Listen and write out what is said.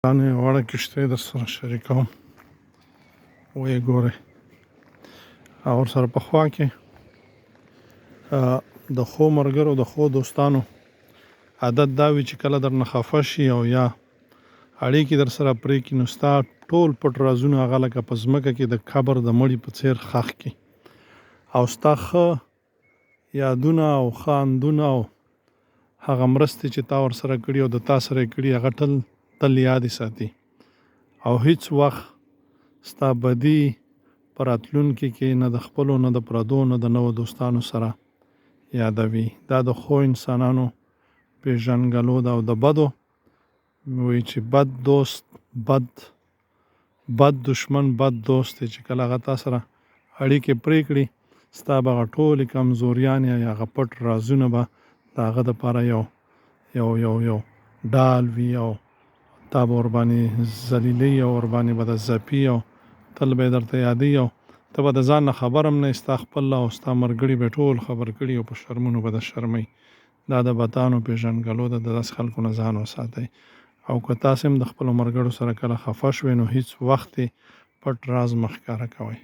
دا نو یوه وړه کښتۍ در سره شریکوم، ویې ګورئ. او ورسره په خوا کې د ښو ملګرو د ښو دوستانو عادت دا وي چې کله درنه خفه شي او یا اړیکې در سره پرې کړي نو ستا ټول پټ رازونه هغه لکه په ځمکه کې د قبر د مړي په څېر ښخ کړي او ستا ښه یادونه او ښه اندونه او هغه مرستې چې تا ورسره کړي او د تا سره یې کړي هغه تل یادې ساتي او هیڅ وخت ستا بدي په راتلونکي کې نه د خپلو نه د پردو نه د نوو دوستانو سره یادوي. دا د ښو انسانانو پیژنګلو ده او د بدو وایي چې بد دوست بد دشمن بد دوست دی چې کله هغه تا سره اړیکې پرې کړي ستا به هغه ټولې کمزوریانې یا هغه پټ رازونه به د هغه دپاره یو ډال وي او تا به ورباندې ذلیلوي او ورباندې به د ځپي او تل به یې درته یادوي او ته به د ځان نه خبر هم نه یې. ستا خپل او ستا ملګري به یې ټول خبر کړي او په شرمونو به د شرموي. دا د بدانو پیژنګلو ده، د داسې خلکو نه ځان وساتئ. او که تاسې هم د خپلو ملګرو سره کله خفه شوئ نو هیڅ وخت یې پټ راز مه ښکاره کوئ.